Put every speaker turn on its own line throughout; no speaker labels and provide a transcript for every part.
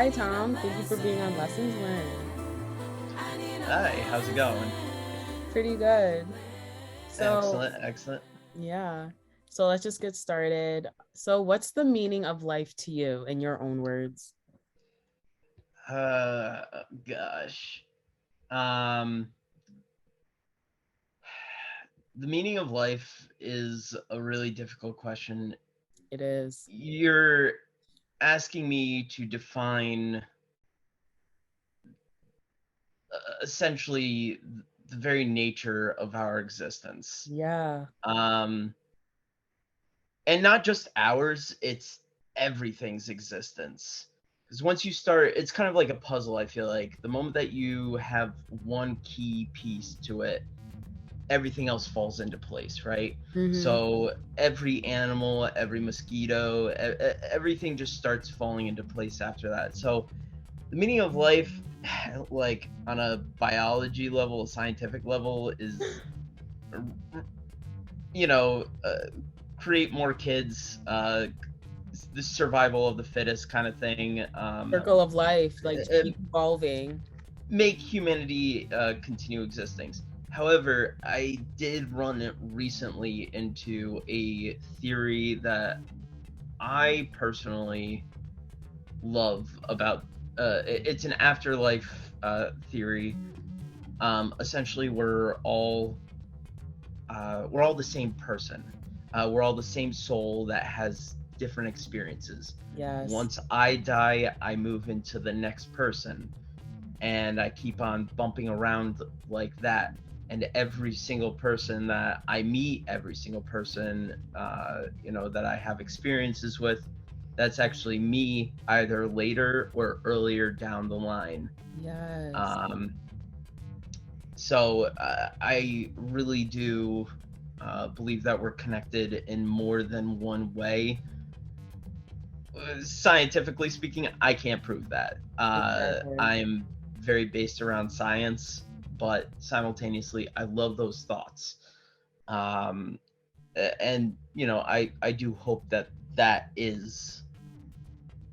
Hi, Tom. Thank you for being on Lessons Learned.
Hi, how's it going?
Pretty good. So,
Excellent, excellent.
yeah. So let's just get started. So, what's the meaning of life to you in your own words?
Uh, Gosh. Um, the meaning of life is a really difficult question.
It is.
You're asking me to define essentially the very nature of our existence.
Yeah.
Um, and not just ours, it's everything's existence. Because once you start, it's kind of like a puzzle, I feel like. The moment that you have one key piece to it, everything else falls into place, right?
Mm-hmm.
So every animal, every mosquito, everything just starts falling into place after that. So the meaning of life, like on a biology level, a scientific level, is you know, create more kids, the survival of the fittest kind of thing.
Circle of life, like
Uh,
keep evolving.
Make humanity continue existing. However, I did run it recently into a theory that I personally love about. It's an afterlife theory. Essentially, we're all the same person. We're all the same soul that has different experiences.
Yes.
Once I die, I move into the next person, and I keep on bumping around like that. And every single person that I meet, every single person, that I have experiences with, that's actually me either later or earlier down the line.
Yes.
Um, I really do believe that we're connected in more than one way. Scientifically speaking, I can't prove that.
Exactly.
I'm very based around science, but simultaneously, I love those thoughts. Um, and I do hope that that is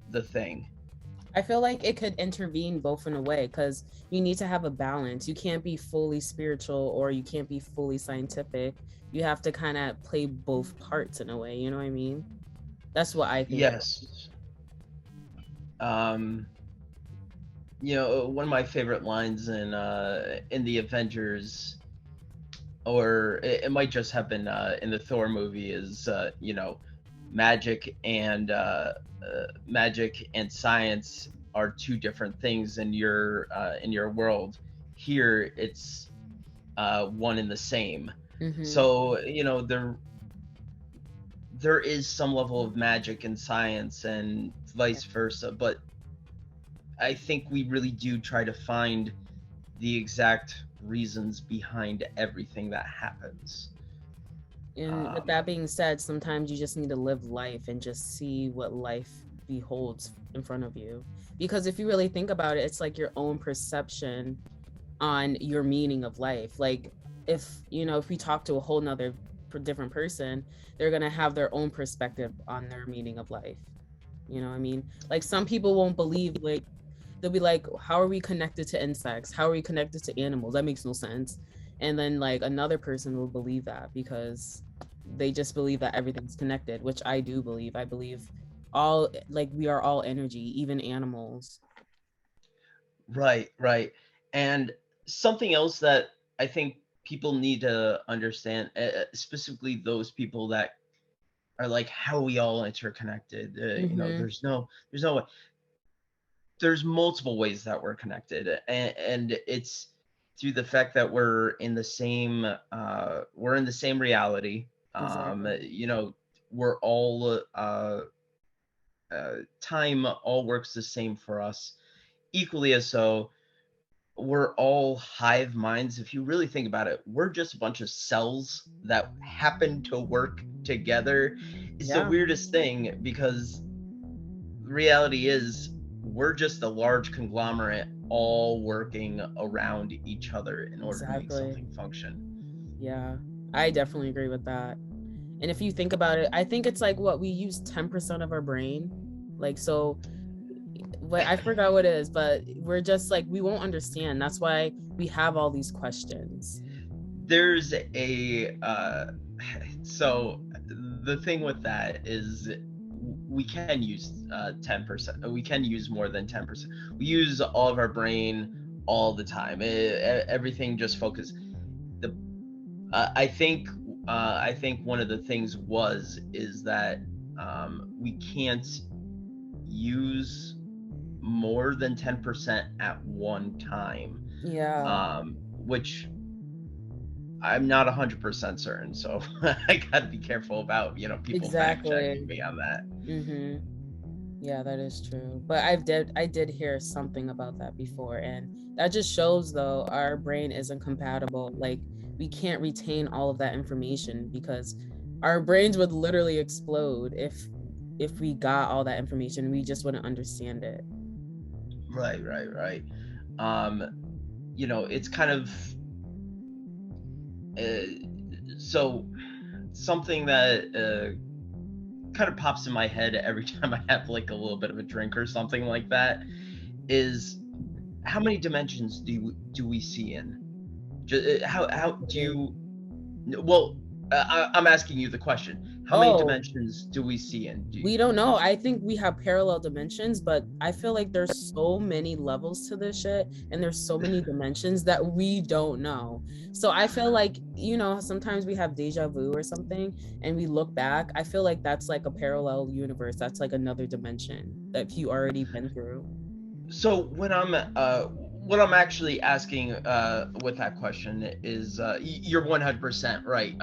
the thing.
I feel like it could intervene both in a way because you need to have a balance. You can't be fully spiritual or you can't be fully scientific. You have to kind of play both parts in a way. You know what I mean? That's what I think.
Yes. Um, One of my favorite lines in the Avengers, or it might just have been in the Thor movie, is magic and magic and science are two different things in your world. Here, it's one and the same.
Mm-hmm.
So there is some level of magic in science and
Yeah.
vice versa, but I think we really do try to find the exact reasons behind everything that happens.
And with
Um,
that being said, sometimes you just need to live life and just see what life beholds in front of you. Because if you really think about it, it's like your own perception on your meaning of life. Like if we talk to a whole nother different person, they're gonna have their own perspective on their meaning of life. You know what I mean? Like some people won't believe, like they'll be like, how are we connected to insects? How are we connected to animals? That makes no sense. And then like another person will believe that because they just believe that everything's connected, which I do believe. I believe all, like, we are all energy, even animals.
right, right. And something else that I think people need to understand, specifically those people that are like, how are we all interconnected?
Mm-hmm.
There's no way. There's multiple ways that we're connected, and it's through the fact that we're in the same reality.
Exactly.
We're all time all works the same for us, equally as so. We're all hive minds. If you really think about it, we're just a bunch of cells that happen to work together. It's the
Yeah,
weirdest thing because reality is we're just a large conglomerate all working around each other in order to make
exactly.
something function.
Yeah, I definitely agree with that. And if you think about it, I think it's like what we use 10% of our brain. Like, so but I forgot what it is, but we're just like, we won't understand. That's why we have all these questions.
There's a so the thing with that is we can use 10%. We can use more than 10%. We use all of our brain all the time. Everything just focus. The I think one of the things is that we can't use more than 10% at one time.
Yeah.
Which I'm not 100% certain, so I gotta be careful about, people fact checking
Exactly.
me on that.
Mm-hmm. Yeah, that is true. But I did hear something about that before, and that just shows though our brain isn't compatible. Like we can't retain all of that information because our brains would literally explode if we got all that information. We just wouldn't understand it.
Right. It's kind of so something that kind of pops in my head every time I have like a little bit of a drink or something like that is how many dimensions do we see in? How do you? Well, I'm asking you the question. How many
Oh,
dimensions do we see in?
we don't know. I think we have parallel dimensions, but I feel like there's so many levels to this shit and there's so many dimensions that we don't know. So I feel like, sometimes we have deja vu or something and we look back. I feel like that's like a parallel universe. That's like another dimension that you already been through.
So what I'm actually asking with that question is you're 100% right.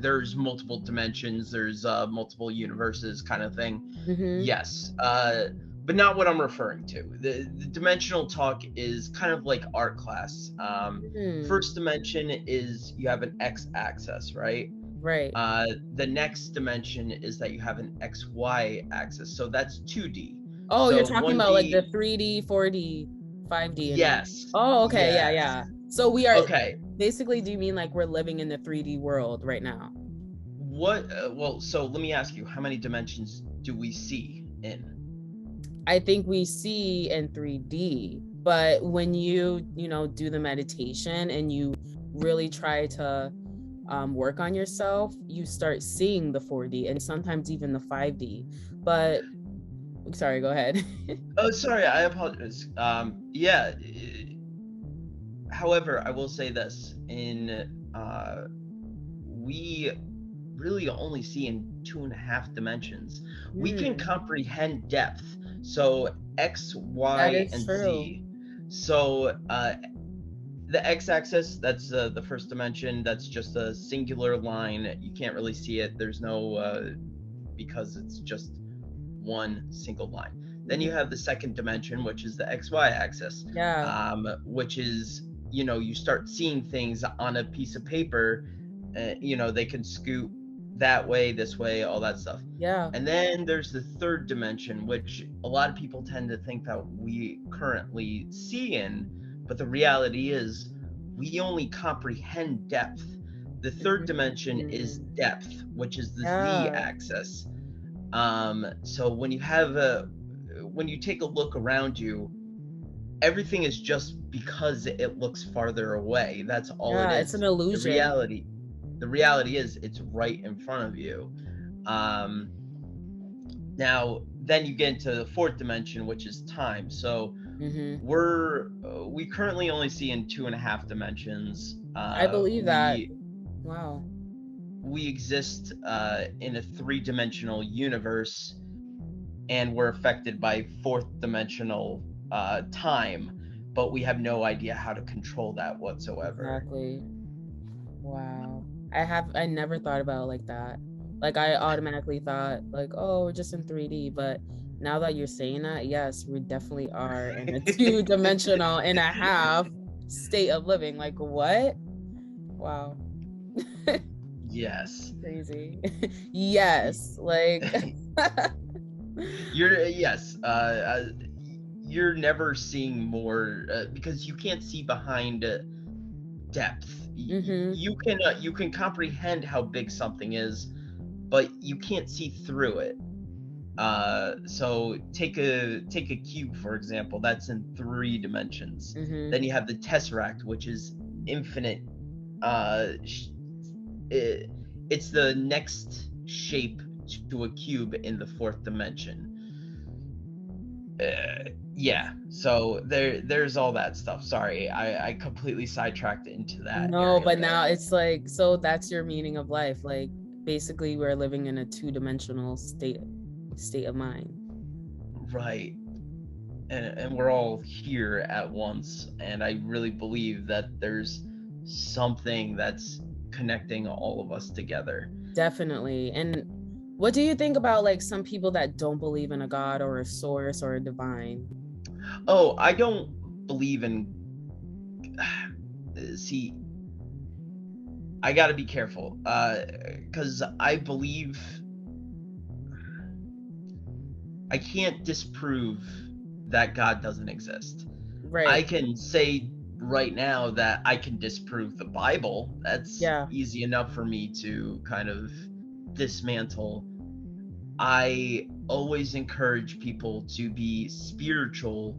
There's multiple dimensions, there's multiple universes kind of thing.
Mm-hmm.
Yes. But not what I'm referring to. The dimensional talk is kind of like art class.
Mm-hmm.
First dimension is you have an x-axis, right?
Right.
The next dimension is that you have an xy axis. So that's 2D.
Oh, you're
So
talking about like the
1D.
3D, 4D, 5D, and everything.
Yes.
Oh, okay. Yeah,
Yes.
yeah. So we are
Okay.
basically, do you mean like we're living in the 3D world right now?
Well, so let me ask you, how many dimensions do we see in?
I think we see in 3D, but when you do the meditation and you really try to work on yourself, you start seeing the 4D and sometimes even the 5D. But sorry, go ahead.
Oh, sorry, I apologize. Yeah. However, I will say this: we really only see in 2.5 dimensions. We can comprehend depth. So X,
That
Y,
is
and
true.
Z. So the x-axis, that's the first dimension. That's just a singular line. You can't really see it. There's no because it's just one single line. Then you have the second dimension, which is the xy axis,
Yeah.
which is, you start seeing things on a piece of paper. They can scoot that way, this way, all that stuff.
Yeah.
And then there's the third dimension, which a lot of people tend to think that we currently see in, but the reality is we only comprehend depth. The third dimension is
Mhm.
depth, which is the z
Yeah.
axis. So when you take a look around you, everything is just because it looks farther away. That's all it
Yeah, it's
is.
an
The
illusion.
reality, the reality is it's right in front of you. Um, Now, then you get into the fourth dimension, which is time. So
Hmm.
we currently only see in 2.5 dimensions.
I believe that.
We
Wow.
we exist in a three-dimensional universe, and we're affected by fourth-dimensional time, but we have no idea how to control that whatsoever.
Exactly. Wow. I never thought about it like that. Like I automatically thought like, oh, we're just in 3D, but now that you're saying that, yes, we definitely are in a two-dimensional and a half state of living. Like what? Wow.
Yes.
Crazy. Yes, like
You're yes. You're never seeing more because you can't see behind depth.
mhm.
You can comprehend how big something is, but you can't see through it. So take a cube, for example, that's in 3 dimensions.
Mm-hmm.
Then you have the tesseract, which is infinite. uh it, it's the next shape to a cube in the fourth dimension. Yeah, so there's all that stuff. Sorry, I completely sidetracked into that
No,
area
but
there.
now it's like, so that's your meaning of life. Like basically we're living in a two-dimensional state of mind.
Right. And we're all here at once, and I really believe that there's something that's connecting all of us together.
Definitely. And what do you think about like some people that don't believe in a god or a source or a divine?
Oh, I don't believe in see, I got to be careful cuz I can't disprove that God doesn't exist. I
Right.
can say right now that I can disprove the Bible. That's
Yeah.
easy enough for me to kind of dismantle. I always encourage people to be spiritual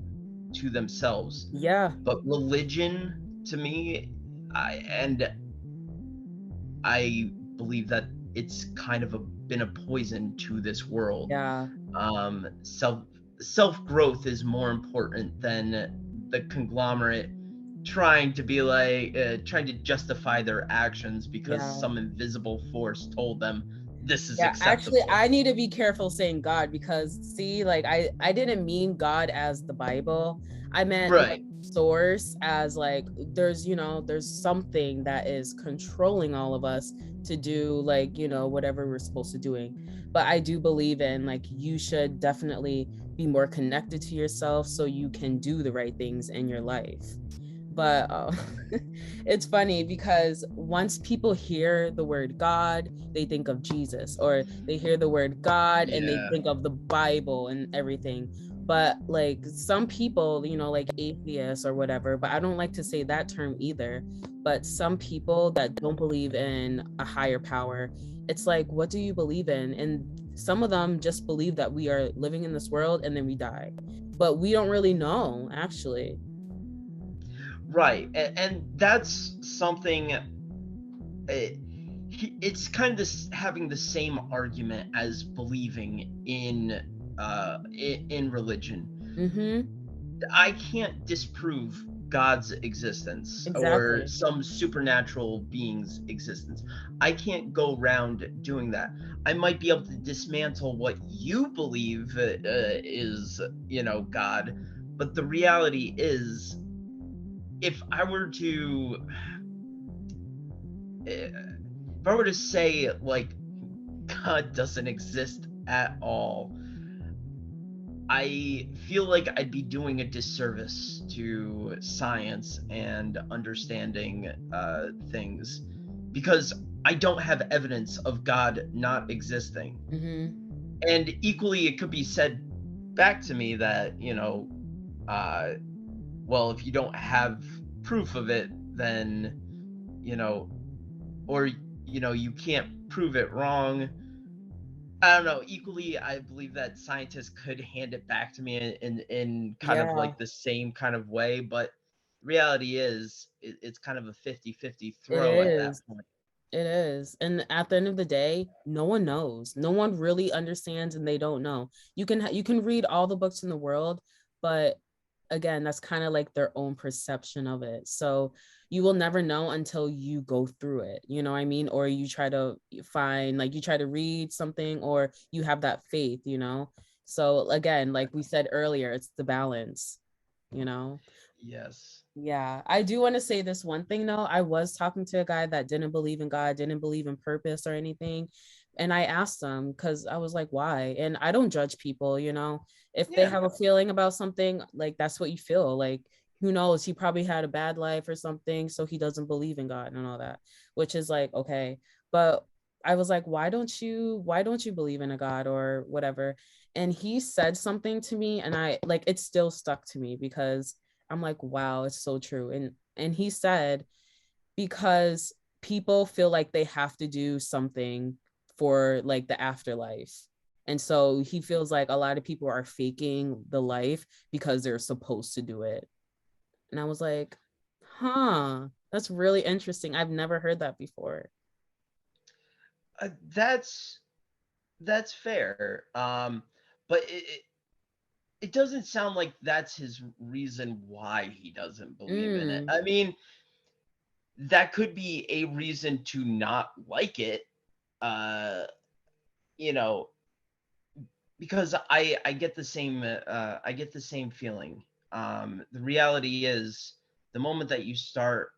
to themselves.
Yeah.
But religion, to me, and I believe that it's kind of been a poison to this world.
Yeah.
Self growth is more important than the conglomerate trying to be like trying to justify their actions because
Yeah.
some invisible force told them this is
Yeah, actually,
acceptable.
I need to be careful saying God because see, like I didn't mean God as the Bible. I meant like
Right.
source as like there's something that is controlling all of us to do like, whatever we're supposed to doing. But I do believe in like you should definitely be more connected to yourself so you can do the right things in your life. But it's funny because once people hear the word God, they think of Jesus, or they hear the word God and they
Yeah.
think of the Bible and everything. But like some people, like atheists or whatever, but I don't like to say that term either. But some people that don't believe in a higher power, it's like, what do you believe in? And some of them just believe that we are living in this world and then we die. But we don't really know, actually.
Right. And that's something it's kind of this having the same argument as believing in religion.
Mm-hmm.
I can't disprove God's existence or
Exactly.
some supernatural being's existence. I can't go around doing that. I might be able to dismantle what you believe is, God, but the reality is, if I were to, if I were to say like God doesn't exist at all, I feel like I'd be doing a disservice to science and understanding things because I don't have evidence of God not existing.
Mm-hmm.
And equally, it could be said back to me that, uh, well, if you don't have proof of it, then, you know, or, you can't prove it wrong. I don't know. Equally, I believe that scientists could hand it back to me in kind of
Yeah,
like the same kind of way, but reality is it's kind of a 50-50
it
throw at that
is.
point.
It is. And at the end of the day, no one knows. No one really understands and they don't know. You can read all the books in the world, but again, that's kind of like their own perception of it. So you will never know until you go through it. You know what I mean? Or you try to you try to read something or you have that faith. So again, like we said earlier, it's the balance, you know?
Yes.
Yeah, I do want to say this one thing though. I was talking to a guy that didn't believe in God, didn't believe in purpose or anything. And I asked him because I was like, why? And I don't judge people. If they
Yeah.
have a feeling about something, like that's what you feel. Like, who knows? He probably had a bad life or something, so he doesn't believe in God and all that, which is like, okay. But I was like, why don't you believe in a God or whatever? And he said something to me, and I like it still stuck to me because I'm like, wow, it's so true. And he said, because people feel like they have to do something for like the afterlife. And so he feels like a lot of people are faking the life because they're supposed to do it. And I was like, huh, that's really interesting. I've never heard that before.
Uh, that's that's fair. But it doesn't sound like that's his reason why he doesn't believe in it.
Mm,
I mean, that could be a reason to not like it. Uh, you know, because I get the same I get the same feeling. The reality is, the moment that you start,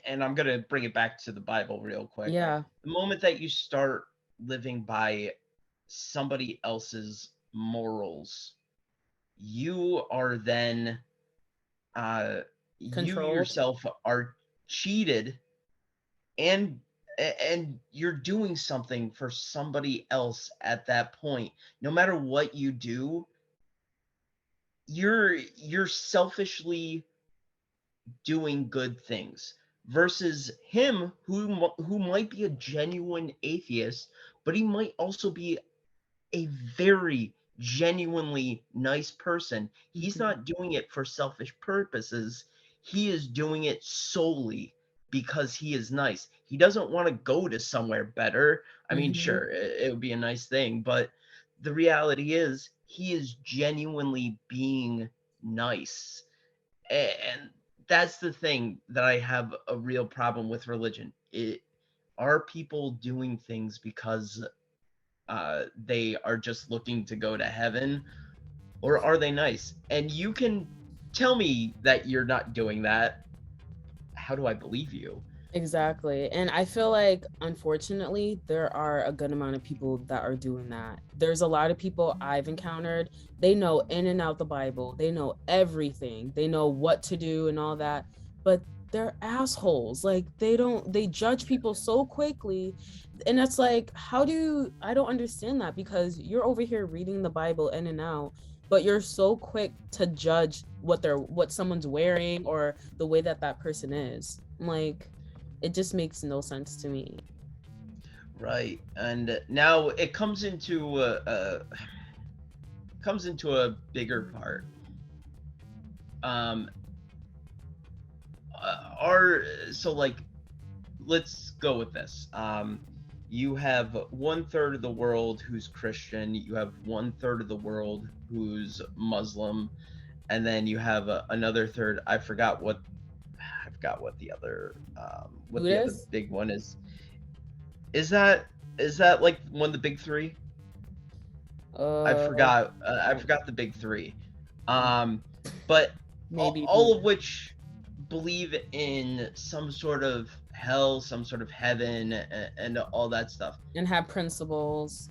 and I'm gonna bring it back to the Bible real quick.
yeah,
The moment that you start living by somebody else's morals, you are then uh, you
controlled.
yourself are cheated, and and you're doing something for somebody else at that point. No matter what you do, you're selfishly doing good things, versus him who might be a genuine atheist, but he might also be a very genuinely nice person. He's
Mhm,
not doing it for selfish purposes. He is doing it solely because he is nice. He doesn't want to go to somewhere better. I mean,
mhm,
sure, it would be a nice thing, but the reality is he is genuinely being nice. And that's the thing that I have a real problem with religion. It are people doing things because they are just looking to go to heaven, or are they nice? And you can tell me that you're not doing that. How do I believe you?
exactly. And I feel like, unfortunately, there are a good amount of people that are doing that. There's a lot of people I've encountered, they know in and out the Bible, they know everything, they know what to do and all that, but they're assholes. Like, they judge people so quickly. And it's like, I don't understand that, because you're over here reading the Bible in and out, but you're so quick to judge what someone's wearing or the way that that person is. Like, it just makes no sense to me.
Right. And now it comes into a bigger part. Um, are so like let's go with this. You have 1/3 of the world who's Christian. You have 1/3 of the world who's Muslim, and then you have another third. I forgot what the other
Buddhist?
big one is. Is that like one of the big three?
Uh,
I forgot the big three. Um, but
maybe
all of
Buddhist.
which believe in some sort of hell, some sort of heaven, and all that stuff.
And have principles.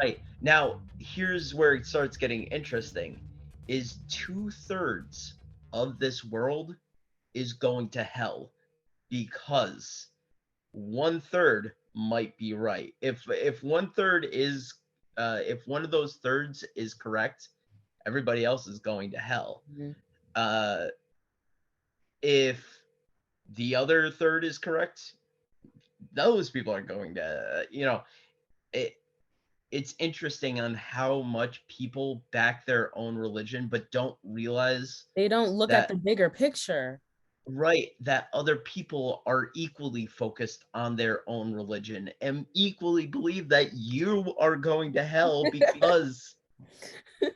Right. Now, here's where it starts getting interesting. Is 2/3 of this world is going to hell because 1/3 might be right. If 1/3 is if one of those thirds is correct, everybody else is going to hell.
Mhm.
Uh, if the other third is correct, those people are going to, it. It's interesting on how much people back their own religion, but don't realize
They don't look at
that,
the bigger picture.
right, that other people are equally focused on their own religion and equally believe that you are going to hell because
It's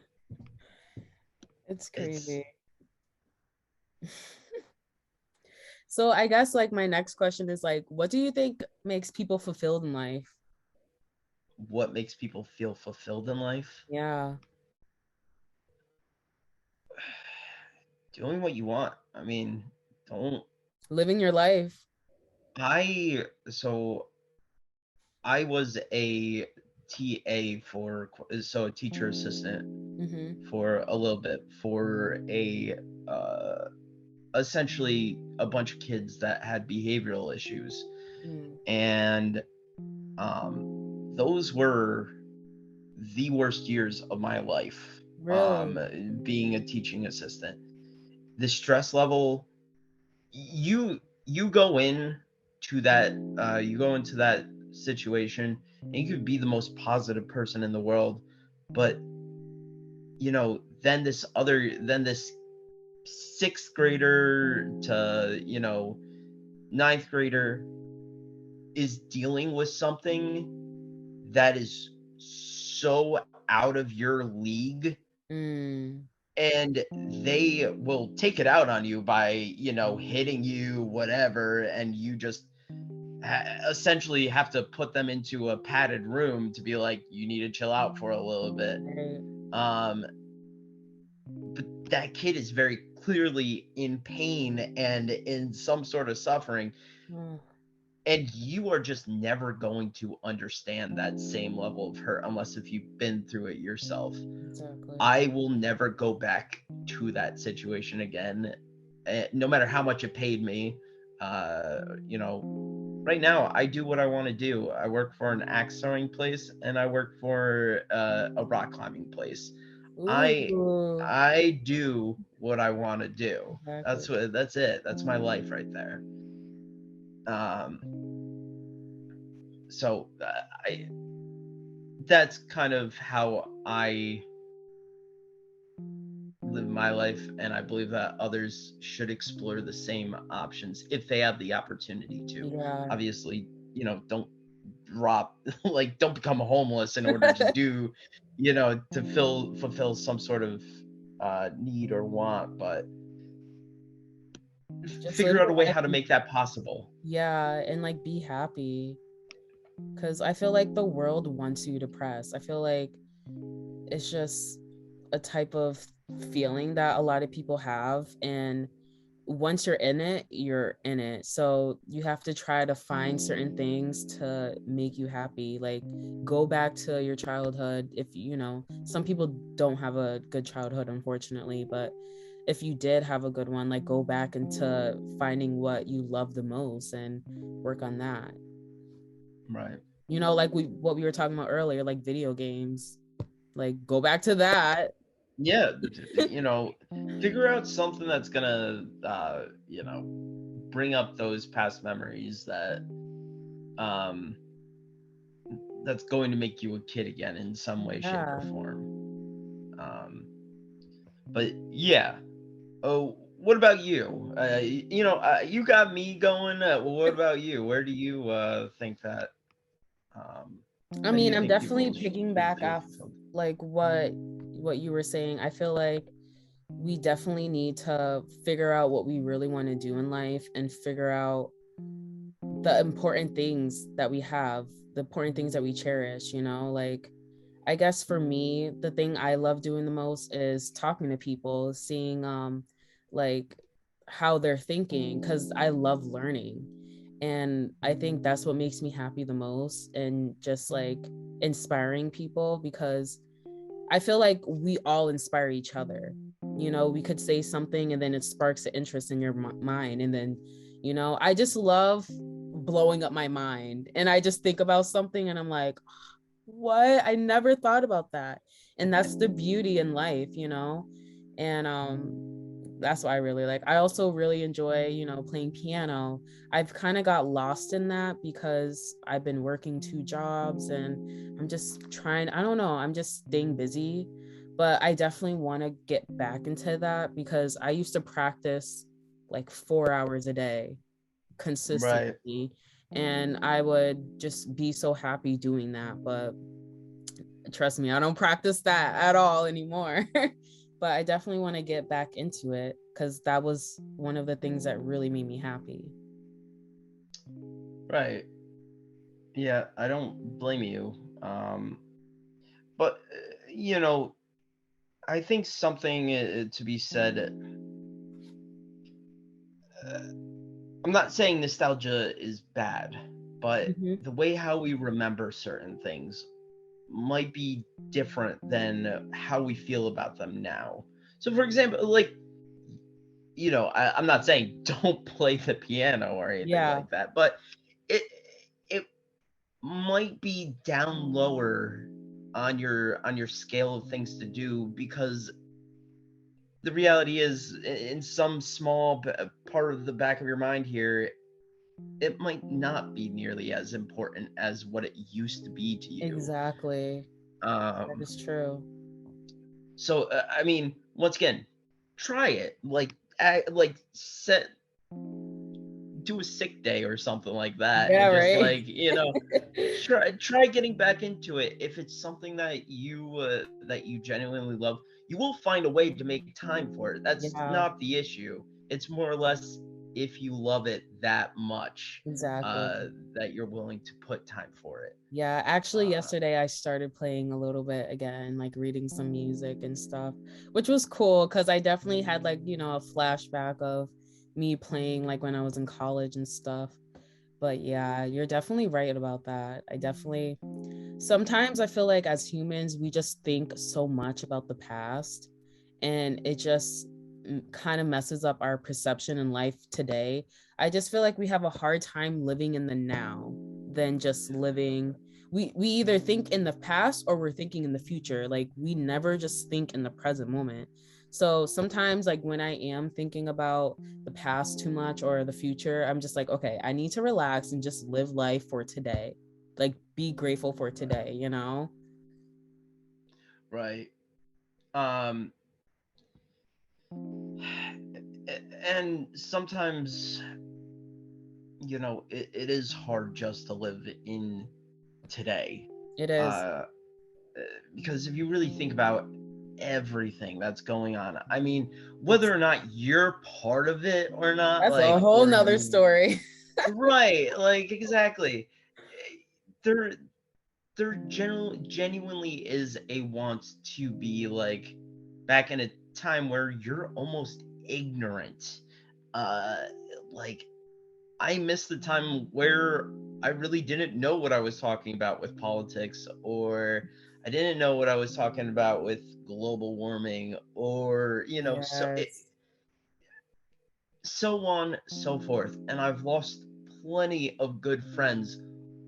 it's
crazy. So I guess, like, my next question is, like, what do you think makes people fulfilled in life?
what makes people feel fulfilled in life.
Yeah.
Doing what you want. I mean, don't
Living your life.
I so I was a TA for so a teacher assistant
Mm-hmm.
for a little bit for a uh essentially a bunch of kids that had behavioral issues,
Mm.
and those were the worst years of my life.
Really?
Being a teaching assistant, the stress level, you go in to that you go into that situation, and you could be the most positive person in the world, but then this sixth grader to ninth grader is dealing with something that is so out of your league,
Mm,
and they will take it out on you by hitting you, whatever, and you just essentially have to put them into a padded room to be like, you need to chill out for a little bit.
right.
um but that kid is very clearly in pain and in some sort of suffering,
Mm,
and you are just never going to understand that same level of hurt unless if you've been through it yourself.
exactly.
I will never go back to that situation again, no matter how much it paid me. Right now I do what I want to do. I work for an axe throwing place, and I work for a rock climbing place. I
Ooh,
I do what I want to do.
exactly.
That's it. That's my life right there. Um, so I that's kind of how I live my life, and I believe that others should explore the same options if they have the opportunity to.
Yeah.
Obviously, don't drop like don't become homeless in order to do, to fulfill some sort of need or want, but
Just live
figure out a
your
way
life.
how to make that possible.
Yeah, and like be happy. Because I feel like the world wants you depressed. I feel like it's just a type of feeling that a lot of people have. And once you're in it, you're in it. So you have to try to find certain things to make you happy. Like go back to your childhood. If some people don't have a good childhood, unfortunately, but if you did have a good one, like go back into finding what you love the most and work on that.
Right.
Like what we were talking about earlier, like video games. Like go back to that.
Yeah, figure out something that's gonna bring up those past memories um that's going to make you a kid again in some way, shape, or
Yeah.
form. But yeah. Oh, what about you? You got me going. What about you? Where do you think that? Um,
I
how do
mean,
you
I'm
think
definitely
people
picking
should
back
feel
off
fulfilled?
like what you were saying. I feel like we definitely need to figure out what we really want to do in life and figure out the important things that we have, the important things that we cherish, like I guess for me, the thing I love doing the most is talking to people, seeing like how they're thinking cuz I love learning. And I think that's what makes me happy the most, and just like inspiring people, because I feel like we all inspire each other. We could say something and then it sparks an interest in your mind. And then, I just love blowing up my mind. And I just think about something and I'm like, what? I never thought about that. And that's the beauty in life. And that's what I really like. I also really enjoy, playing piano. I've kind of got lost in that because I've been working two jobs and I'm just trying, I don't know, I'm just staying busy. But I definitely want to get back into that because I used to practice like 4 hours a day
Right.
consistently. And I would just be so happy doing that. But trust me, I don't practice that at all anymore. But I definitely want to get back into it because that was one of the things that really made me happy.
Right. Yeah, I don't blame you. But I think something to be said. I'm not saying nostalgia is bad, but
Mm-hmm.
the way how we remember certain things might be different than how we feel about them now. So, for example, like, I'm not saying don't play the piano or anything
Yeah.
like that, but it it might be down lower on your scale of things to do, because the reality is, in some small part of the back of your mind here, it might not be nearly as important as what it used to be to you.
Exactly. That
Um,
is true.
so I mean, once again, try it. Like set do a sick day or something like that,
Yeah,
and just
right.
like try getting back into it. If it's something that you genuinely love, you will find a way to make time for it. That's
Yeah,
not the issue. It's more or less if you love it that much,
exactly.
that you're willing to put time for it.
Yeah, actually,
uh
yesterday I started playing a little bit again, like reading some music and stuff, which was cool because I definitely had like, a flashback of me playing like when I was in college and stuff. But yeah, you're definitely right about that. Sometimes I feel like as humans, we just think so much about the past, and it just kind of messes up our perception in life today. I just feel like we have a hard time living in the now than just living. We either think in the past or we're thinking in the future. Like we never just think in the present moment. So sometimes, like when I am thinking about the past too much or the future, I'm just like, okay, I need to relax and just live life for today. Like be grateful for today, you know?
right. um and sometimes, it is hard just to live in today.
It is.
uh because if you really think about everything that's going on, I mean,
It's
whether or not you're part of it or not,
That's a whole
or
nother
you,
story.
right, like, exactly. there there genuinely is a want to be like back in a time where you're almost ignorant. uh like, I miss the time where I really didn't know what I was talking about with politics, or I didn't know what I was talking about with global warming, or
Yes.
so on, so forth. And I've lost plenty of good friends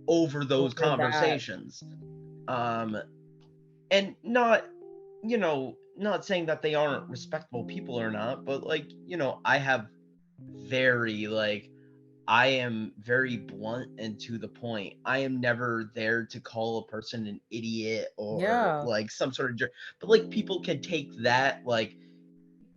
over those
Over that.
conversations. Um, and not saying that they aren't respectable people or not, but like, I have very like I am very blunt and to the point. I am never there to call a person an idiot or
Yeah.
like some sort of jerk. But like, people can take that, like,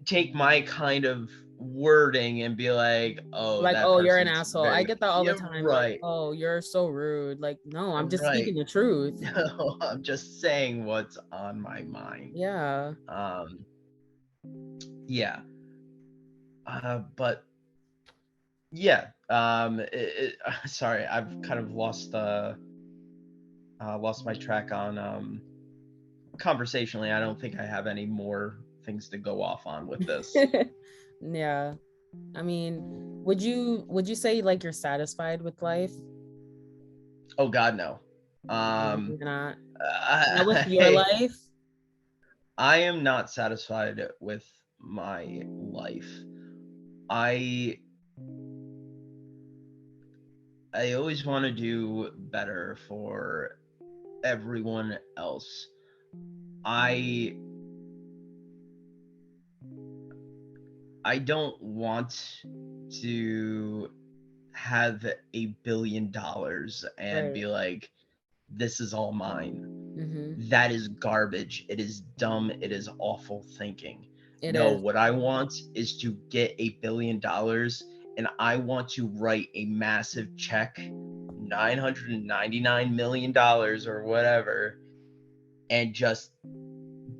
take my kind of wording and be like, "Oh,
Like,
that
oh, you're an
person's
asshole. I
very,"
get that all the
yeah,
time. Like,
right,
oh, you're so rude. Like, no, I'm just
right.
speaking the truth.
No, I'm just saying what's on my mind.
Yeah.
Um, yeah. But yeah. Sorry, I've kind of lost my track on conversationally. I don't think I have any more things to go off on with this.
Yeah. I mean, would you say like you're satisfied with life?
Oh God, no.
No,
Um,
you're not. Not with your
hey,
life?
I am not satisfied with my life. I I always want to do better for everyone else. I I don't want to have $1 billion and
Right.
be like, this is all mine.
Mm-hmm.
That is garbage. It is dumb. It is awful thinking.
It
No,
is.
what I want is to get $1 billion, and I want to write a massive check, $999 million or whatever, and just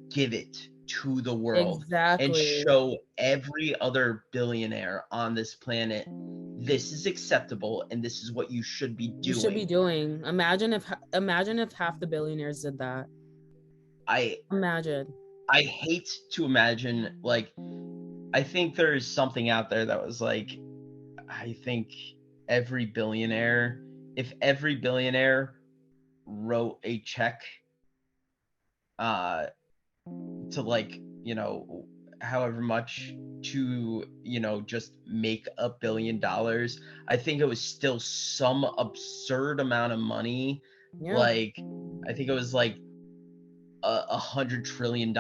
give it to the world and
Exactly.
show every other billionaire on this planet this is acceptable and this is what you should be
You should be
doing.
doing. Imagine if half the billionaires did that.
I
Imagine.
I hate to imagine, like, I think there is something out there that was like, I think every billionaire, if every billionaire wrote a check uh to, like, however much to, just make $1 billion, I think it was still some absurd amount of money.
Yeah,
Like, I think it was like $100 trillion,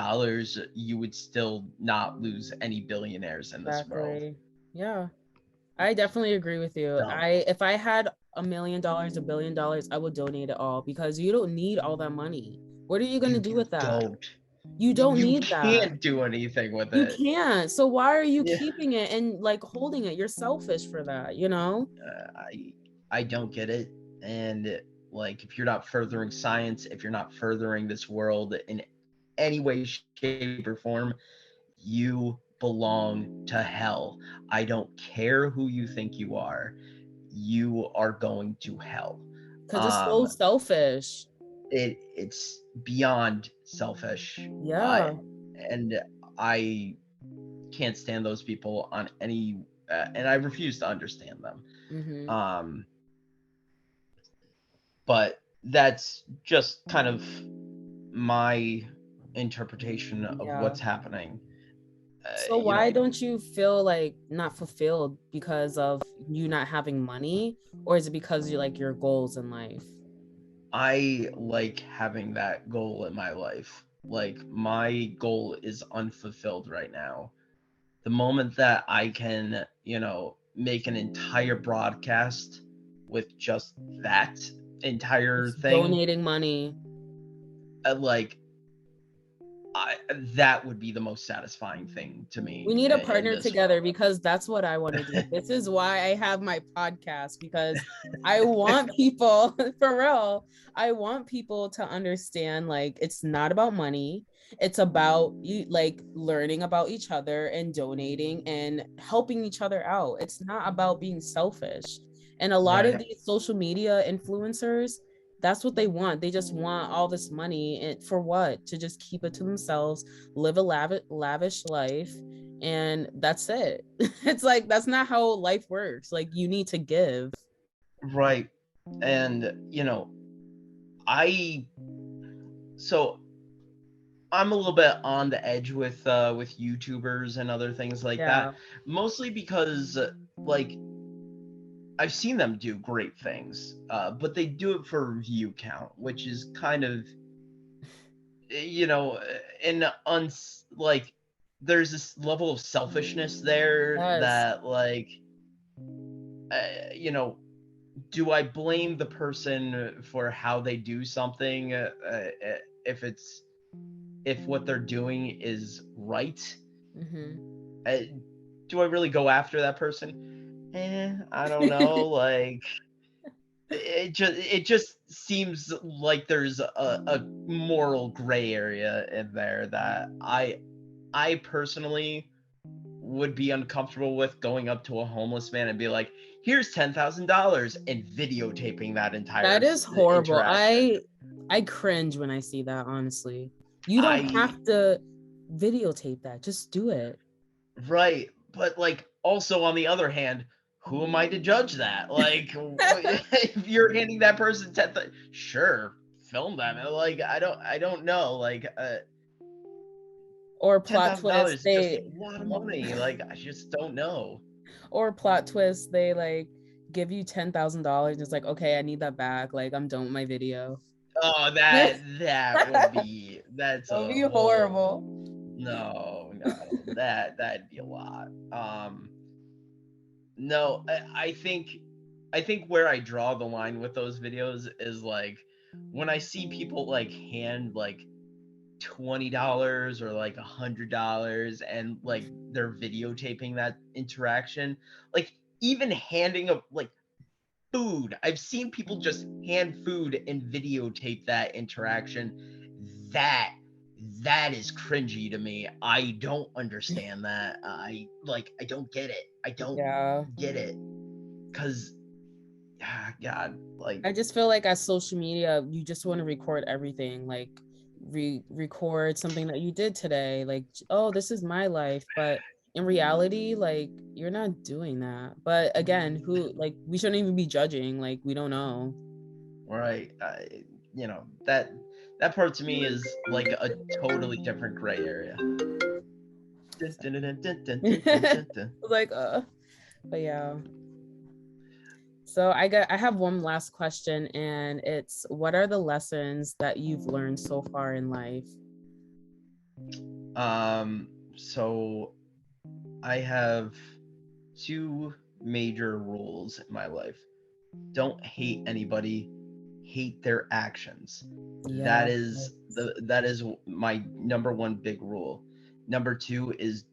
you would still not lose any billionaires in this world.
exactly. Yeah. I definitely agree with you.
Dumb.
If I had $1 million, $1 billion, I would donate it all because you don't need all that money. What are you gonna
You
do with that?
don't.
You don't
You
need that.
can't do anything with
You
it.
can't. So why are you
Yeah.
keeping it and like holding it? You're selfish for that, you know?
I don't get it. And like, if you're not furthering science, if you're not furthering this world in any way, shape, or form, you belong to hell. I don't care who you think you are. You are going to hell.
Because it's so selfish.
It's beyond selfish.
Yeah.
And I can't stand those people on any, and I refuse to understand them.
Mm-hmm.
Um, but that's just kind of my interpretation of
Yeah.
what's happening.
So
You
why
know,
don't you feel like not fulfilled because of you not having money, or is it because you like your goals in life?
I like having that goal in my life. Like, my goal is unfulfilled right now. The moment that I can, make an entire broadcast with just that entire
Just
thing,
donating money.
like, that would be the most satisfying thing to
We
me
need a
in
partner
this
together
world.
because that's what I want to do. This is why I have my podcast because I want people, for real, I want people to understand like it's not about money. It's about you like learning about each other and donating and helping each other out. It's not about being selfish. And a lot of
Right.
these social media influencers, that's what they want. They just want all this money and for what? To just keep it to themselves, live a lavish life, and that's it. It's like that's not how life works. Like you need to give.
Right. And, I so I'm a little bit on the edge with YouTubers and other things like
Yeah.
that, mostly because like, I've seen them do great things, but they do it for view count, which is kind of, you know, an like, there's this level of selfishness there
Yes.
that, like, you know, do I blame the person for how they do something, if it's if what they're doing is right?
Mm-hmm.
Uh, do I really go after that person? I don't know. Like, it just seems like there's a moral gray area in there that I personally would be uncomfortable with going up to a homeless man and be like, "Here's $10,000," and videotaping that entire
That is horrible.
interaction.
I cringe when I see that, honestly. You don't
I
have to videotape that. Just do it.
Right, but, like, also on the other hand, who am I to judge that? Like, if you're handing that person 10, sure, film them. Like, I don't know. Like,
Or plot twist,
$10,000 is just a
they
lot of money. Like, I just don't know.
or plot twist, they like give you $10,000. It's like, okay, I need that back. Like I'm done with my video.
Oh,
That
that would be that's
would
a
be
whole
horrible.
no, that'd be a lot. No, I think where I draw the line with those videos is like when I see people like hand like $20 or like $100 and like they're videotaping that interaction. Like, even handing of like food. I've seen people just hand food and videotape that interaction. That is cringy to me. I don't understand that. I don't get it. I don't
Yeah.
get it. Cause God, like,
I just feel like as social media, you just want to record everything, like record something that you did today, like, oh, this is my life. But in reality, like you're not doing that. But again, who like we shouldn't even be judging, like we don't know.
right, that part to me is like a totally different gray area. Dun, dun, dun, dun, dun, dun, dun, dun, dun.
Like but yeah. So I have one last question, and it's what are the lessons that you've learned so far in life?
So I have two major rules in my life. Don't hate anybody, hate their actions.
Yeah.
That is my number one big rule. Number two is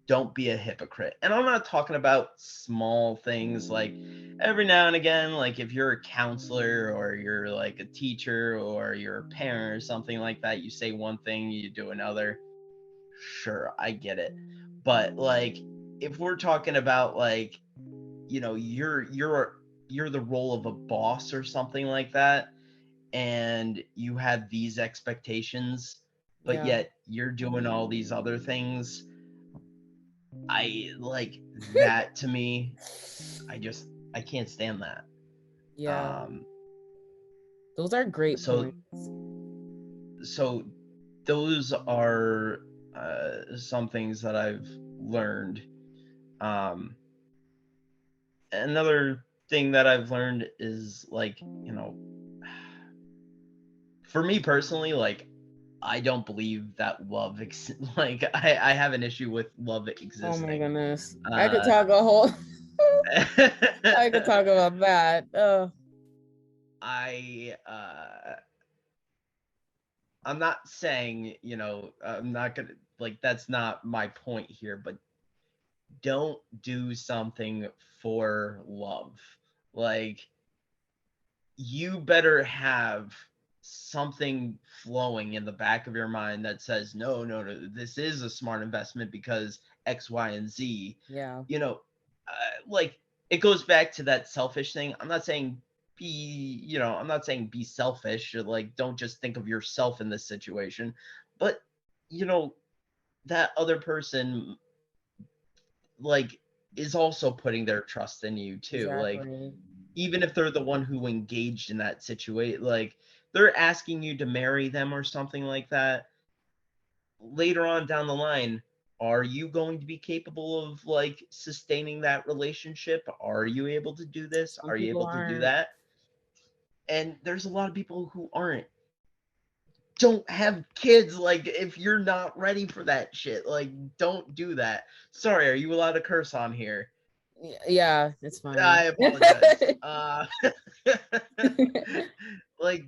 don't be a hypocrite. And I'm not talking about small things like every now and again, like if you're a counselor or you're like a teacher or you're a parent or something like that, you say one thing, you do another. Sure, I get it. But like if we're talking about like, you're the role of a boss or something like that, and you have these expectations, but
Yeah.
yet you're doing all these other things. I like that to me. I can't stand that.
Yeah.
Um
Those are great
so
points.
so those are some things that I've learned. Um Another thing that I've learned is like, for me personally, like I don't believe that like I have an issue with love
Oh my
existing.
goodness. I could
Uh
talk a whole I could talk about that.
I I'm not saying, I'm not gonna like that's not my point here, but don't do something for love. Like you better have something flowing in the back of your mind that says, no, no, no, this is a smart investment because X, Y, and Z.
Yeah.
You know, like it goes back to that selfish thing. I'm not saying be selfish or like don't just think of yourself in this situation, but you know, that other person like is also putting their trust in you too. Like
Exactly.
even if they're the one who engaged in that situation, like they're asking you to marry them or something like that, later on down the line, are you going to be capable of like sustaining that relationship? Are you able to do this?
Some
Are you
people
able to do
aren't.
that? And there's a lot of people who aren't. Don't have kids like if you're not ready for that shit. Like don't do that. Sorry, are you allowed to curse on here?
Yeah, it's
I
fine.
apologize. Like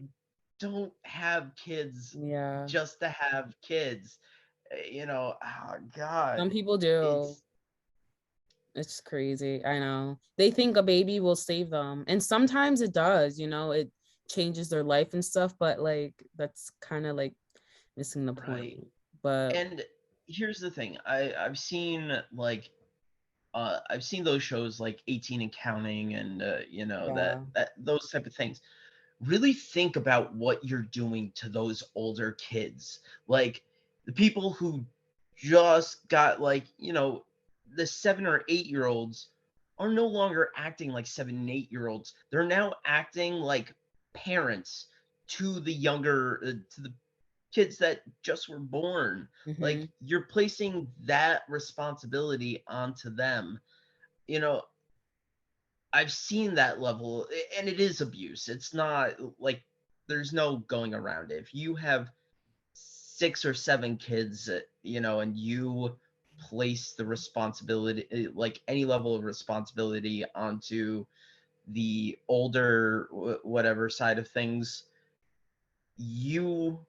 don't have kids
Yeah.
just to have kids. Oh
Some
God.
people do.
It's
It's crazy. I know. They think a baby will save them. And sometimes it does, it changes their life and stuff, but like that's kind of like missing the
right.
point. But
And here's the thing. I've seen like I've seen those shows like 18 and Counting and that
yeah.
that those type of things. Really think about what you're doing to those older kids. Like the people who just got like, the 7 or 8 year olds are no longer acting like 7 and 8 year olds. They're now acting like parents to the younger, to the kids that just were born.
Hmm.
Like you're placing that responsibility onto them. You know, I've seen that level, and it is abuse. It's not like there's no going around it. If you have 6 or 7 kids, and you place the responsibility, like any level of responsibility, onto the older, whatever side of things, you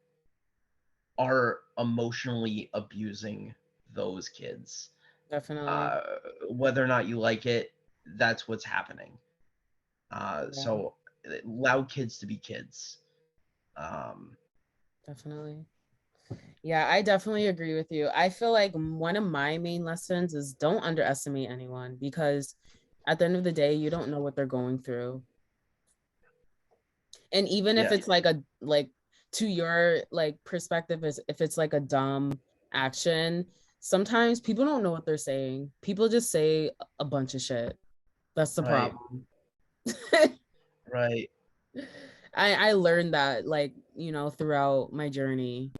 are emotionally abusing those kids.
Definitely.
Uh, whether or not you like it, that's what's happening.
Yeah,
So allow kids to be kids. Um,
definitely. Yeah, I definitely agree with you. I feel like one of my main lessons is don't underestimate anyone because at the end of the day, you don't know what they're going through. And even if
yeah,
it's like to your like perspective is if it's like a dumb action, sometimes people don't know what they're saying. People just say a bunch of shit. That's the
right,
problem.
right.
I learned that like, throughout my journey.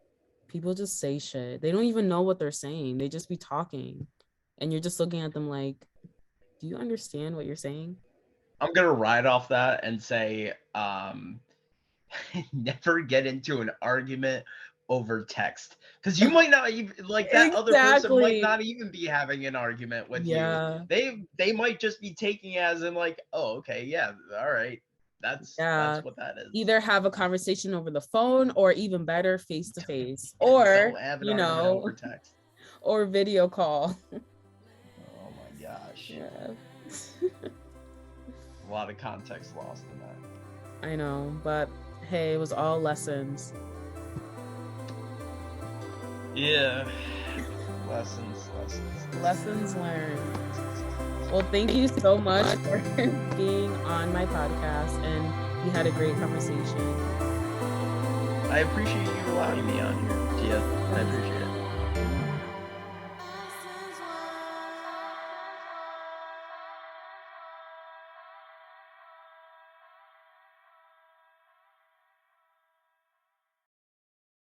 People just say shit. They don't even know what they're saying. They just be talking. And you're just looking at them like, do you understand what you're saying?
I'm gonna ride off that and say, never get into an argument over text, because you might not even like that other person might
Exactly.
not even be having an argument with you.
Yeah.
They might just be taking it as in like, oh, okay, yeah, all right, that's
Yeah.
what that is.
Either have a conversation over the phone, or even better, face to face,
Yeah,
or,
don't have an
you
argument
know,
over text.
or video call.
Oh my gosh.
Yeah.
A lot of context lost in that.
I know, but hey, it was all lessons.
Yeah. Lessons
learned. Well, thank you so much for being on my podcast, and we had a great conversation.
I appreciate you allowing me on here, Tia. I appreciate it.